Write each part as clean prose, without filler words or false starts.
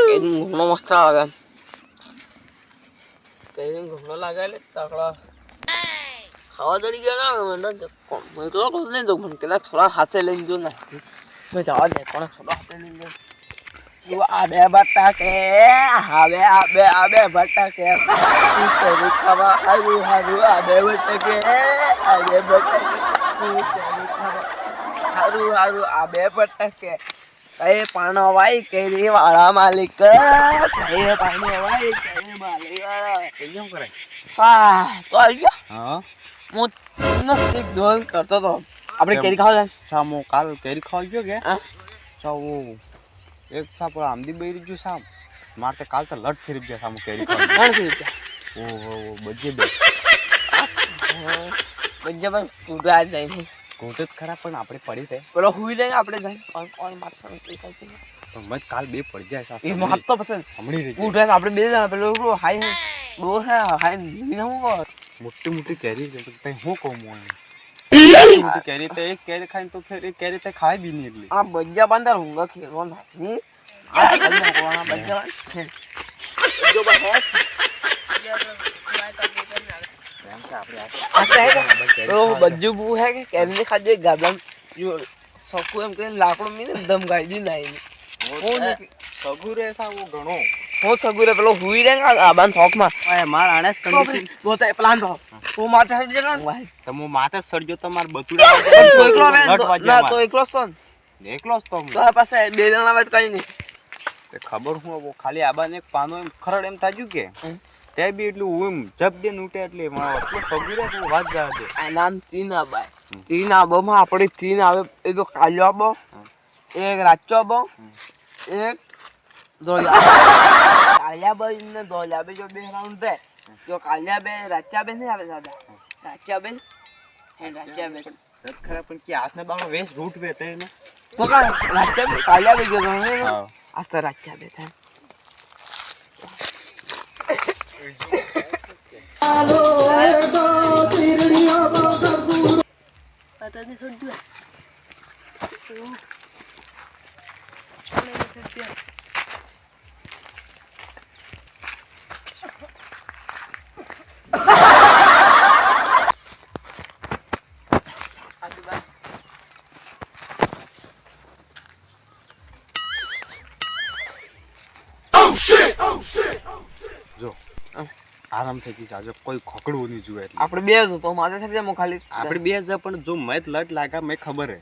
ઘણો મસ્ત આવે કઈ ઘણો લાગે એટલે તકડા ખાવા દડી ગયા ના મને તો નહીં જો મને પેલા થોડા હાથે લઈને જો ના મેં જવા દે પણ થોડા હાથે લઈને જો આ બે બટાકે આ બે બટાકે ખાવા હારું આ બે બટાકે હારું આ બે બટાકે કઈ પાણો વાઈ કેરી વાળા માલિક કઈ પાણો વાઈ કેરી માલિક વાળા કેમ કરે સા તો આવી ગયો હા હું નસ્તિક જોલ કરતો તો આપણે કેરી ખાવા જાય સામો કાલ કેરી ખાવા ગયો કે હા ચાવો એક સાપ આમદી બેરી ગયો સામ મારતે કાલ તો લટ ફેરી ગયા સામો કેરી ખાવા કોણ છે ઓહો બજે બે બજે બસ ઉડા જાય છે કોટે ખરા પણ આપણે પડી છે પેલો હુઈ જાય આપણે જાય કોણ માર સામે કઈ ખાય છે પણ મત કાલ બે પડી જાય સાસ એ મત તો પસંદ સાંભળી રહી ઉઠે આપણે બે જણા પેલો હાઈ દો હે હાઈ નહીં હું મોટી મોટી કેરી છે તો હું કહું મોટી મોટી કેરી તો એક કેરી ખાઈને તો ફેર એક કેરી તો ખાય બી નહીં એટલી આ બજ્જા બંદર હુંગા ખેલવા નહીં આ ખાલી કોણા બજ્જા જો બસ બજ્જુ બુ હે કે કેરી ખાજે ગાબલા જો સકુ એમ કે લાકડું મીને દમ ગાઈ દી નાઈ સગુરે સા વો ઘણો હો સગુરે પેલો હુઈ રે આબાન થોકમાં એ માર આણસ કન્ડિશન બોતા પ્લાન તો તો માથે હટ જનો તો મો માથે સડજો તો માર બતુડા તો એકલો ના તો એકલો જ તો એકલો જ તો તો પાસે બે જણા વાત કઈ નહીં ખબર હું ખાલી આબાને એક પાનો એમ ખરડ એમ તાજ્યું કે તે બી એટલું એમ જબ દે નૂટે એટલે મારો એટલો સગુરે તો વાત જા દે આ નામ તીન આબાય તીન આબોમાં આપણે તીન આવે એ તો કાલ્યો આબો એક રાચો આબો એક કાલિયા બે ને દોલિયા બે જો બે રાઉન્ડ રે જો કાલિયા બે રાચા બે નહીં આવે દાદા રાચા બે સત ખરા પણ કે હાથને દાણો વેસ રૂટ વે તે ને તો કા રાચા બે કાલિયા બે જો હા આસ્તા રાચા બે છે હાલો તો તીરણીઓ તો કરદુ પતા ને છોડ દે જો આરામ થઈ જાજો કોઈ ખકડવું નહીં જોઈએ એટલે આપણે બે જ તો માથે થઈ જાય ખાલી આપણે બે જ પણ જો મેત લટ લાગા મે ખબર હે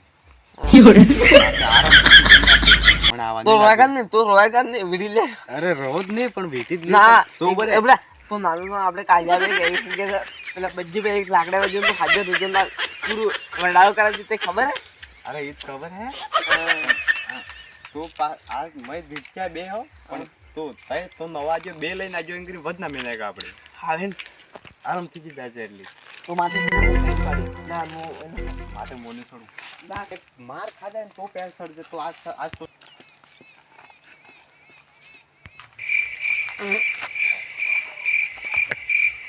તો રોયગન ને વિડી લે અરે રોજ નહીં પણ વેટી જ ના તો બરે એટલે તો નાનું આપણે કાલિયા બે કે પેલા બજ્જી બે એક લાકડા વજન તો હાજર થઈ ના પૂરું વડાવ કરાવી તે ખબર હે અરે ઈ ખબર હે તો આ મે વિટ્યા બે હો પણ તો તય તો નવા જો બે લઈને આજો ઇંગરી વધના મેનેગા આપણે હાવે આરામ થી જાજે એટલી તો માથે ના મો માથે મોને છોડું ના કે માર ખાધા ને તો પેલ છડજે તો આજ તો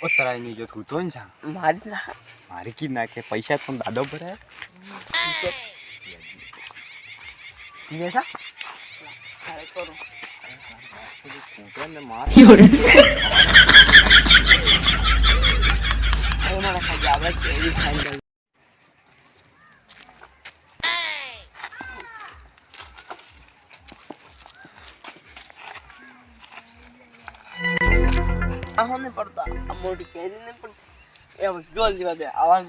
ઓતરાય ની જો તું તો ન સા મારી કી નાખે પૈસા તો દાદો ભરાય ને સા હારે કરો કોટને માર ઓના ખાઈ આવે કેવી ખાઈ આહોને પડતા આ મોટી કેરી ને પડતી એ જોલ દીવા દે આવાન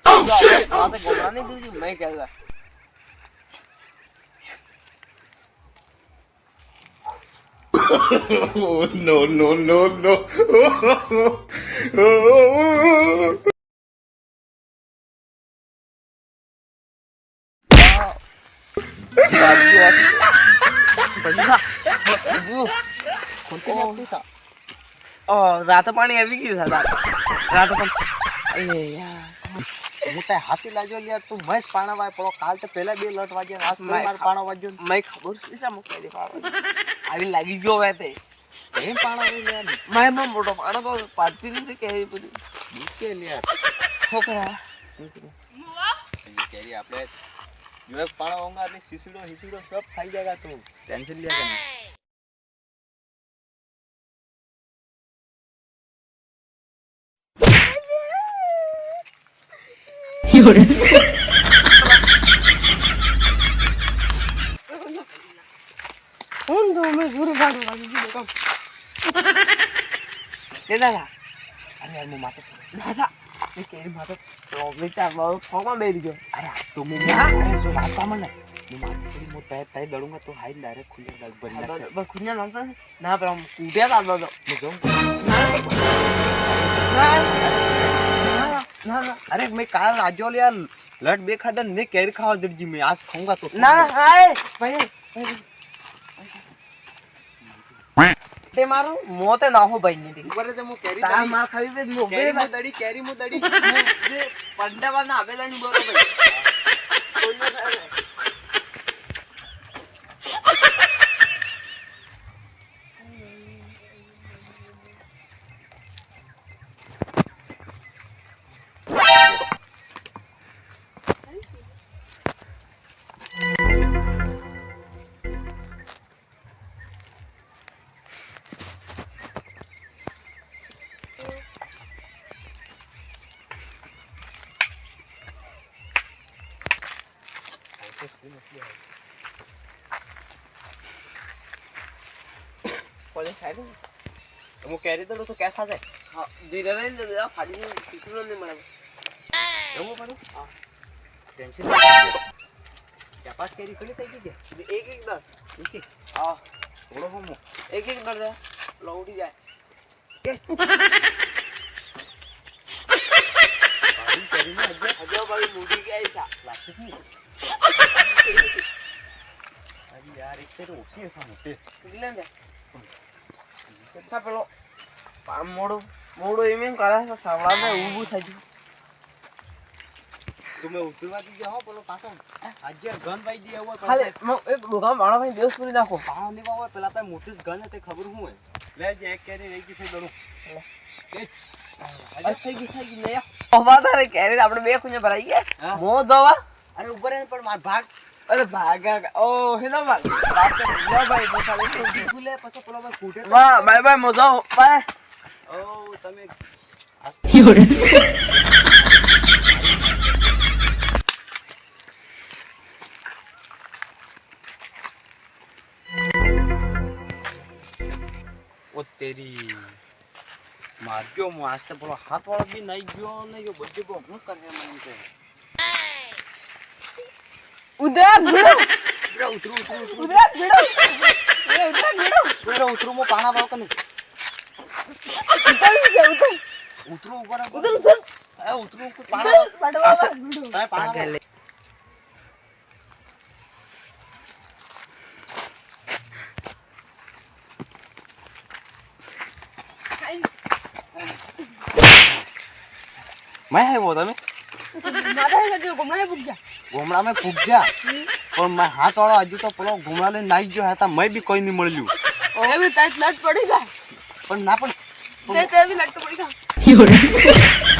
માથે ગોબરા નહીં દીધી મેં કહેલા no, no, no, no. રાત પાણી આવી ગયું રાત પણ અરે યાર હું તે હાથી લાગ્યો યાર તું મસ્ત પાણા વાય પડો કાલ તો પહેલા બે લટ વાગ્યા આજ માર પાણો વાગ્યો મેં ખબર છે સા મુકે દે આવી લાગી ગયો હવે તે એમ પાણો યાર મેં મોટો પાણો તો પાડતી નથી કે બધી નીચે યાર છોકરા કેરી આપણે જો એક પાણો હોંગા એટલે સીસીડો સબ ખાઈ જાયગા તું ટેન્શન लिया करना હું તો અમે જોરે ગાડું વાગી ગયું કામ એ દાદા અરે યાર હું માથે છું દાદા એ કેરી માથે પ્રોબ્લેમ મારો ફોમાં બેરી ગયો અરે આ તો અરે જો વાત સાંભળ ને હું માથે ચડી હું તય દળુંગા તો હાઈ ડાયરેક્ટ ખુલ્લે દળ ભરી નાખશે બસ ખુન્યા નાખતા ના પર આમ કૂટ્યા તા તો હું જાઉં ના ના અરે मैं काल आजो यार लट बे खादा ने कैरी खावा जड़जी मैं आज खाऊंगा तो ના હાય ભાઈ તે મારું મોતે ના હો ભાઈ ને ऊपर से मु कैरी તા માર ખાવી બે મો બે कैरी मु दड़ी પંડાવાના આવેલા ની બોલો ભાઈ કોઈને થાય કોલે ખાઈ લે मु कैरी दड़ो तो कैसा जाए હા ધીરે રહીને દે ફાડીને સીસુનો ને મળે એવું પડું હા टेंशन क्या पास कैरी खुली થઈ ગઈ છે એક એક દર ठीक है હા થોડો હો મુ એક એક દર દે લૌડી જાય પાડી કરીને હજો ભાઈ મૂડી ગઈ છે લાગતી હતી અરે યાર એક તો ઓછી છે મોટે એટલે ને પેલો મોડું મોડું એમ એમ કરે છે સાવડા ને ઊભું થઈ ગયું તમે ઉતરવા દીજે હો બોલો પાછો આજે ગન ભાઈ દી આવો ખાલી એક દુકાન વાળા ભાઈ દિવસ પૂરી નાખો પાણો નીવા હોય પેલા પાસે મોટું ગન તે ખબર હું હોય લે જે એક કેરી રહી ગઈ છે દડું થઈ ગઈ નહીં હવા તારે કેરી આપણે બે ખુંજે ભરાઈએ હા. મો દવા અરે ઉપર એને પણ માર ભાગ અરે ભાગા ઓ હેલો માર વાત તો લો ભાઈ તો ખાલી ખુલે પછી પેલો ભાઈ ફૂટે વાહ બાય બાય મો જાઓ બાય ઓ તમે ઓ તેરી માર ગયો હું આજ તો પેલો હાથ વાળો બી નહીં ગયો ને જો બધી બહુ હું કરે મને છે ઉદરા ભીડો ઉતરું ઉદરા ભીડો એ ઉદરા ભીડો ઉતરું મો પાણા ભાવ કને ઉતરી જા ઉતર ઉતરું ઉપર ઉતર ઉતર એ ઉતરું કોઈ પાણા પાડવા તાય પાણા मैं है वो તમે માથા હેજો ગમે પૂછ્યા ગોમડા મેં પૂછ્યા પણ મેં હાથ વાળો હજુ તો પેલો ગોમડા લઈને નાઈ ગયો હતા મેં બી કોઈ નહીં મળ્યું ઓએ બી તાત લટ પડી જાય પણ ના પણ તે બી લટ પડી જાય